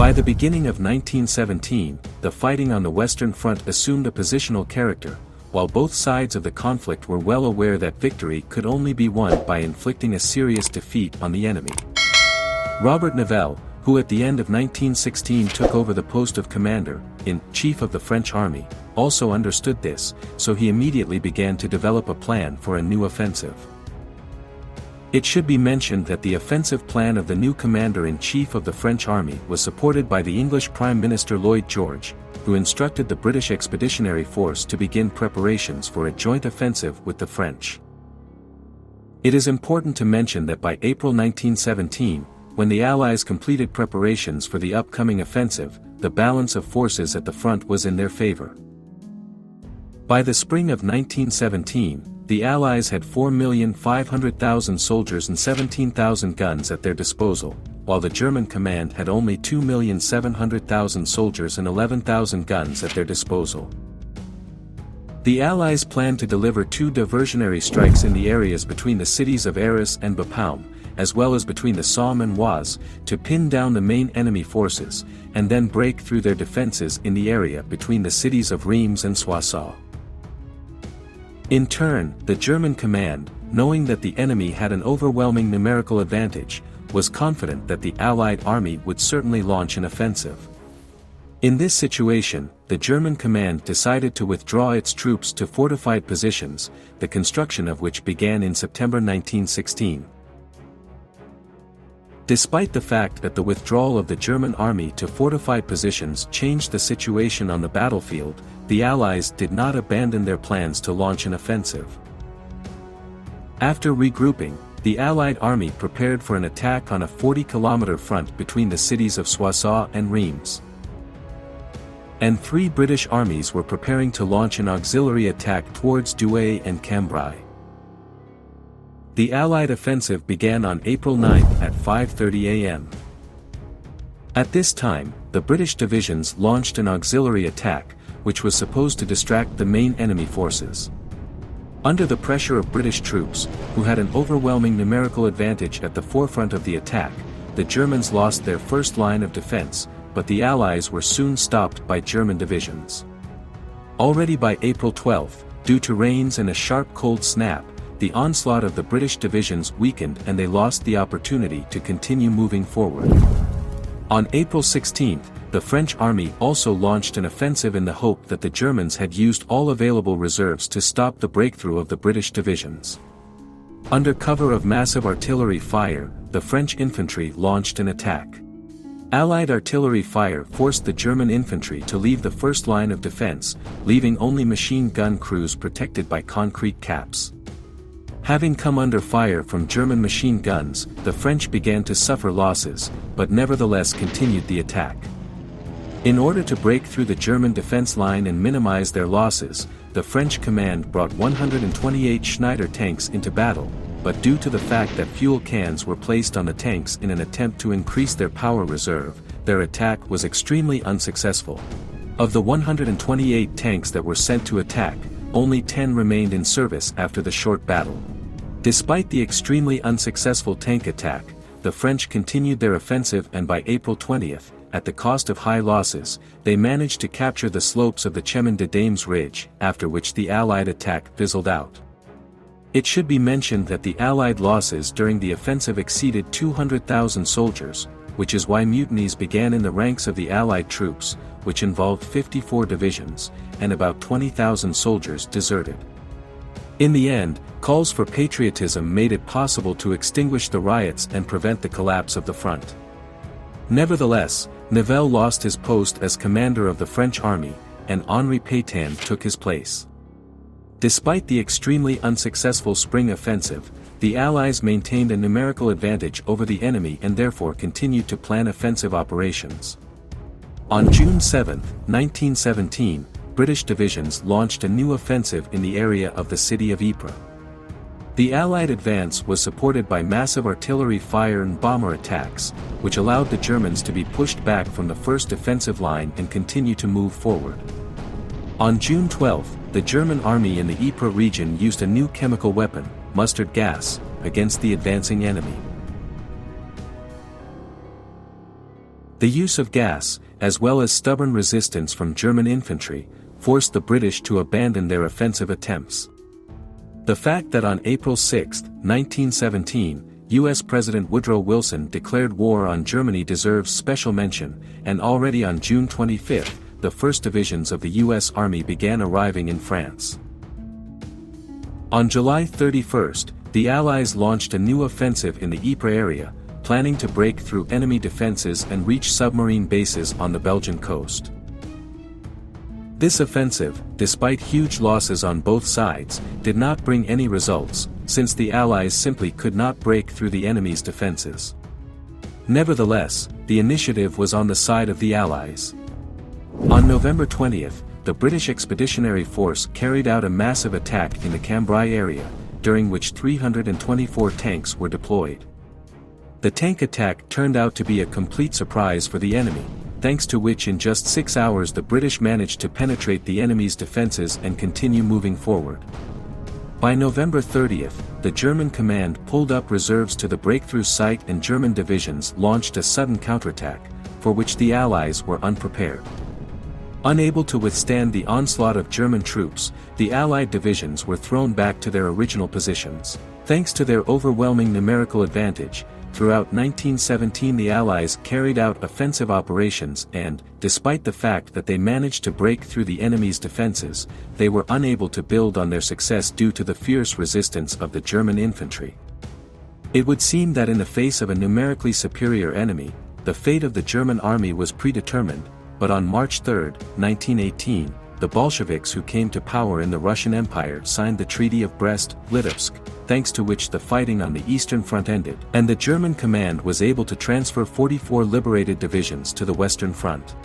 By the beginning of 1917, the fighting on the Western Front assumed a positional character, while both sides of the conflict were well aware that victory could only be won by inflicting a serious defeat on the enemy. Robert Nivelle, who at the end of 1916 took over the post of Commander-in-Chief of the French Army, also understood this, so he immediately began to develop a plan for a new offensive. It should be mentioned that the offensive plan of the new Commander-in-Chief of the French Army was supported by the English Prime Minister Lloyd George, who instructed the British Expeditionary Force to begin preparations for a joint offensive with the French. It is important to mention that by April 1917, when the Allies completed preparations for the upcoming offensive, the balance of forces at the front was in their favor. By the spring of 1917, the Allies had 4,500,000 soldiers and 17,000 guns at their disposal, while the German command had only 2,700,000 soldiers and 11,000 guns at their disposal. The Allies planned to deliver 2 diversionary strikes in the areas between the cities of Arras and Bapaume, as well as between the Somme and Oise, to pin down the main enemy forces, and then break through their defenses in the area between the cities of Reims and Soissons. In turn, the German command, knowing that the enemy had an overwhelming numerical advantage, was confident that the Allied army would certainly launch an offensive. In this situation, the German command decided to withdraw its troops to fortified positions, the construction of which began in September 1916. Despite the fact that the withdrawal of the German army to fortified positions changed the situation on the battlefield, the Allies did not abandon their plans to launch an offensive. After regrouping, the Allied army prepared for an attack on a 40-kilometer front between the cities of Soissons and Reims. And 3 British armies were preparing to launch an auxiliary attack towards Douai and Cambrai. The Allied offensive began on April 9 at 5:30 a.m. At this time, the British divisions launched an auxiliary attack, which was supposed to distract the main enemy forces. Under the pressure of British troops, who had an overwhelming numerical advantage at the forefront of the attack, the Germans lost their first line of defense, but the Allies were soon stopped by German divisions. Already by April 12, due to rains and a sharp cold snap, the onslaught of the British divisions weakened and they lost the opportunity to continue moving forward. On April 16, the French army also launched an offensive in the hope that the Germans had used all available reserves to stop the breakthrough of the British divisions. Under cover of massive artillery fire, the French infantry launched an attack. Allied artillery fire forced the German infantry to leave the first line of defense, leaving only machine gun crews protected by concrete caps. Having come under fire from German machine guns, the French began to suffer losses, but nevertheless continued the attack. In order to break through the German defense line and minimize their losses, the French command brought 128 Schneider tanks into battle, but due to the fact that fuel cans were placed on the tanks in an attempt to increase their power reserve, their attack was extremely unsuccessful. Of the 128 tanks that were sent to attack, only 10 remained in service after the short battle. Despite the extremely unsuccessful tank attack, the French continued their offensive and by April 20, at the cost of high losses, they managed to capture the slopes of the Chemin de Dames Ridge, after which the Allied attack fizzled out. It should be mentioned that the Allied losses during the offensive exceeded 200,000 soldiers, which is why mutinies began in the ranks of the Allied troops, which involved 54 divisions, and about 20,000 soldiers deserted. In the end, calls for patriotism made it possible to extinguish the riots and prevent the collapse of the front. Nevertheless, Nivelle lost his post as commander of the French army, and Henri Pétain took his place. Despite the extremely unsuccessful spring offensive, the Allies maintained a numerical advantage over the enemy and therefore continued to plan offensive operations. On June 7, 1917, British divisions launched a new offensive in the area of the city of Ypres. The Allied advance was supported by massive artillery fire and bomber attacks, which allowed the Germans to be pushed back from the first defensive line and continue to move forward. On June 12, the German army in the Ypres region used a new chemical weapon, mustard gas, against the advancing enemy. The use of gas, as well as stubborn resistance from German infantry, forced the British to abandon their offensive attempts. The fact that on April 6, 1917, U.S. President Woodrow Wilson declared war on Germany deserves special mention, and already on June 25, the first divisions of the U.S. Army began arriving in France. On July 31, the Allies launched a new offensive in the Ypres area, planning to break through enemy defenses and reach submarine bases on the Belgian coast. This offensive, despite huge losses on both sides, did not bring any results, since the Allies simply could not break through the enemy's defenses. Nevertheless, the initiative was on the side of the Allies. On November 20, the British Expeditionary Force carried out a massive attack in the Cambrai area, during which 324 tanks were deployed. The tank attack turned out to be a complete surprise for the enemy, thanks to which in just 6 hours the British managed to penetrate the enemy's defenses and continue moving forward. By November 30, the German command pulled up reserves to the breakthrough site and German divisions launched a sudden counterattack, for which the Allies were unprepared. Unable to withstand the onslaught of German troops, the Allied divisions were thrown back to their original positions. Thanks to their overwhelming numerical advantage, throughout 1917 the Allies carried out offensive operations and, despite the fact that they managed to break through the enemy's defenses, they were unable to build on their success due to the fierce resistance of the German infantry. It would seem that in the face of a numerically superior enemy, the fate of the German army was predetermined, but on March 3, 1918, the Bolsheviks who came to power in the Russian Empire signed the Treaty of Brest-Litovsk, thanks to which the fighting on the Eastern Front ended, and the German command was able to transfer 44 liberated divisions to the Western Front.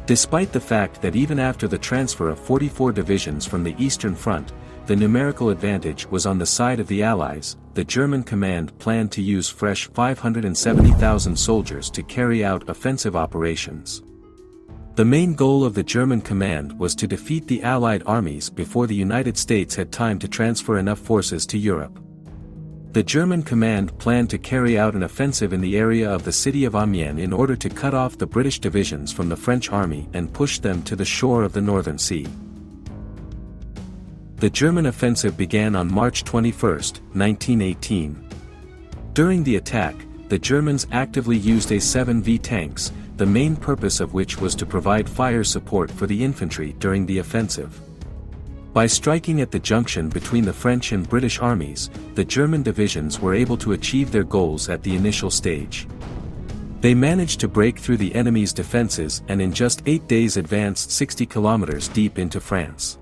Despite the fact that even after the transfer of 44 divisions from the Eastern Front, the numerical advantage was on the side of the Allies, the German command planned to use fresh 570,000 soldiers to carry out offensive operations. The main goal of the German command was to defeat the Allied armies before the United States had time to transfer enough forces to Europe. The German command planned to carry out an offensive in the area of the city of Amiens in order to cut off the British divisions from the French army and push them to the shore of the Northern Sea. The German offensive began on March 21, 1918. During the attack, the Germans actively used A-7V tanks, the main purpose of which was to provide fire support for the infantry during the offensive. By striking at the junction between the French and British armies, the German divisions were able to achieve their goals at the initial stage. They managed to break through the enemy's defenses and in just 8 days advanced 60 kilometers deep into France.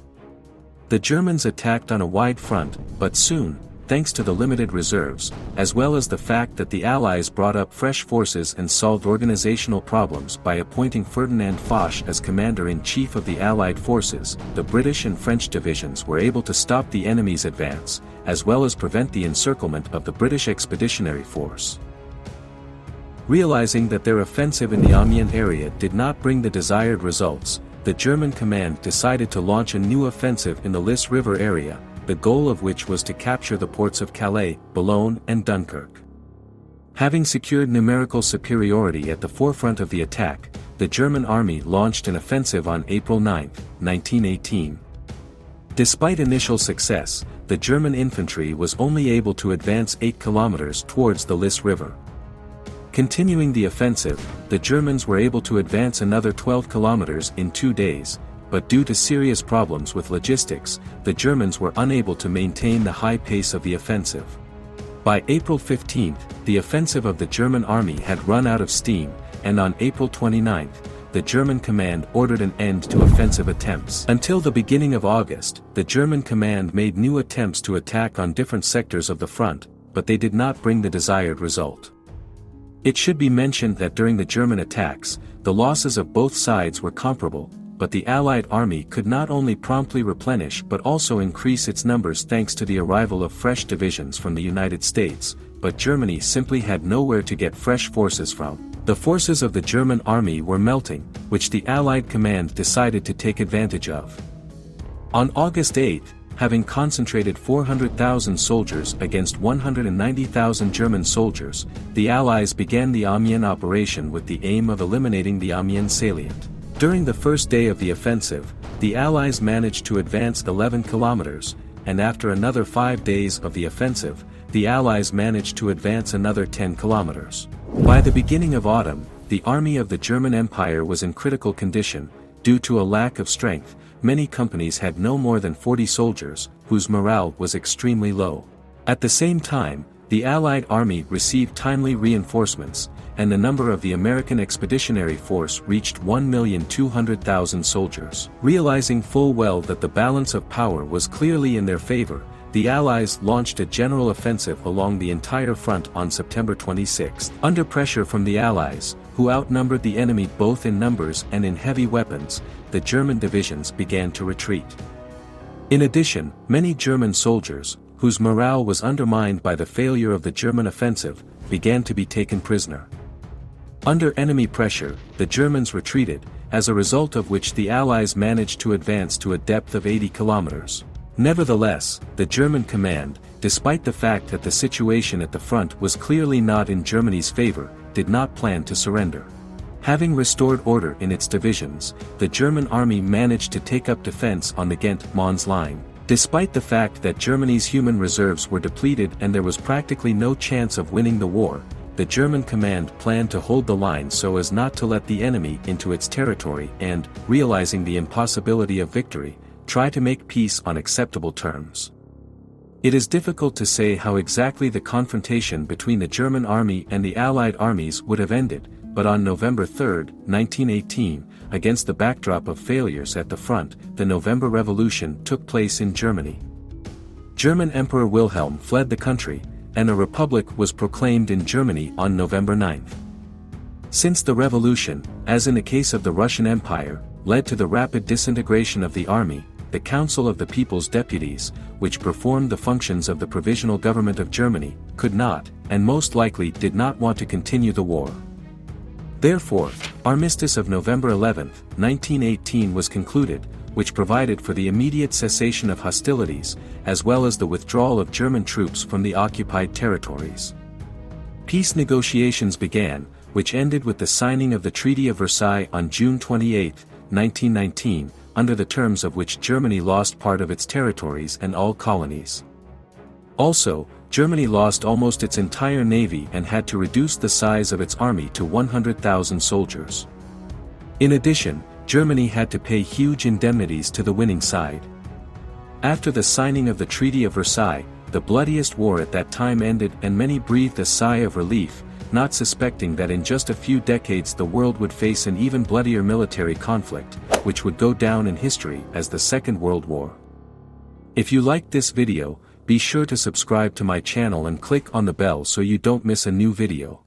The Germans attacked on a wide front, but soon, thanks to the limited reserves, as well as the fact that the Allies brought up fresh forces and solved organizational problems by appointing Ferdinand Foch as commander-in-chief of the Allied forces, the British and French divisions were able to stop the enemy's advance, as well as prevent the encirclement of the British Expeditionary Force. Realizing that their offensive in the Amiens area did not bring the desired results, the German command decided to launch a new offensive in the Lys River area, the goal of which was to capture the ports of Calais, Boulogne and Dunkirk. Having secured numerical superiority at the forefront of the attack, the German army launched an offensive on April 9, 1918. Despite initial success, the German infantry was only able to advance 8 kilometers towards the Lys River. Continuing the offensive, the Germans were able to advance another 12 kilometers in 2 days, but due to serious problems with logistics, the Germans were unable to maintain the high pace of the offensive. By April 15, the offensive of the German army had run out of steam, and on April 29, the German command ordered an end to offensive attempts. Until the beginning of August, the German command made new attempts to attack on different sectors of the front, but they did not bring the desired result. It should be mentioned that during the German attacks, the losses of both sides were comparable, but the Allied army could not only promptly replenish but also increase its numbers thanks to the arrival of fresh divisions from the United States, but Germany simply had nowhere to get fresh forces from. The forces of the German army were melting, which the Allied command decided to take advantage of. On August 8, having concentrated 400,000 soldiers against 190,000 German soldiers, the Allies began the Amiens operation with the aim of eliminating the Amiens salient. During the first day of the offensive, the Allies managed to advance 11 kilometers, and after another 5 days of the offensive, the Allies managed to advance another 10 kilometers. By the beginning of autumn, the army of the German Empire was in critical condition. Due to a lack of strength, many companies had no more than 40 soldiers, whose morale was extremely low. At the same time, the Allied army received timely reinforcements, and the number of the American Expeditionary Force reached 1,200,000 soldiers. Realizing full well that the balance of power was clearly in their favor, the Allies launched a general offensive along the entire front on September 26. Under pressure from the Allies, who outnumbered the enemy both in numbers and in heavy weapons, the German divisions began to retreat. In addition, many German soldiers, whose morale was undermined by the failure of the German offensive, began to be taken prisoner. Under enemy pressure, the Germans retreated, as a result of which the Allies managed to advance to a depth of 80 kilometers. Nevertheless, the German command, despite the fact that the situation at the front was clearly not in Germany's favor, did not plan to surrender. Having restored order in its divisions, the German army managed to take up defense on the Ghent-Mons line. Despite the fact that Germany's human reserves were depleted and there was practically no chance of winning the war, the German command planned to hold the line so as not to let the enemy into its territory and, realizing the impossibility of victory, try to make peace on acceptable terms. It is difficult to say how exactly the confrontation between the German army and the Allied armies would have ended, but on November 3, 1918, against the backdrop of failures at the front, the November Revolution took place in Germany. German Emperor Wilhelm fled the country, and a republic was proclaimed in Germany on November 9. Since the revolution, as in the case of the Russian Empire, led to the rapid disintegration of the army, the Council of the People's Deputies, which performed the functions of the Provisional Government of Germany, could not, and most likely did not want to continue the war. Therefore, Armistice of November 11, 1918 was concluded, which provided for the immediate cessation of hostilities, as well as the withdrawal of German troops from the occupied territories. Peace negotiations began, which ended with the signing of the Treaty of Versailles on June 28, 1919, under the terms of which Germany lost part of its territories and all colonies. Also, Germany lost almost its entire navy and had to reduce the size of its army to 100,000 soldiers. In addition, Germany had to pay huge indemnities to the winning side. After the signing of the Treaty of Versailles, the bloodiest war at that time ended and many breathed a sigh of relief, not suspecting that in just a few decades the world would face an even bloodier military conflict, which would go down in history as the Second World War. If you liked this video, be sure to subscribe to my channel and click on the bell so you don't miss a new video.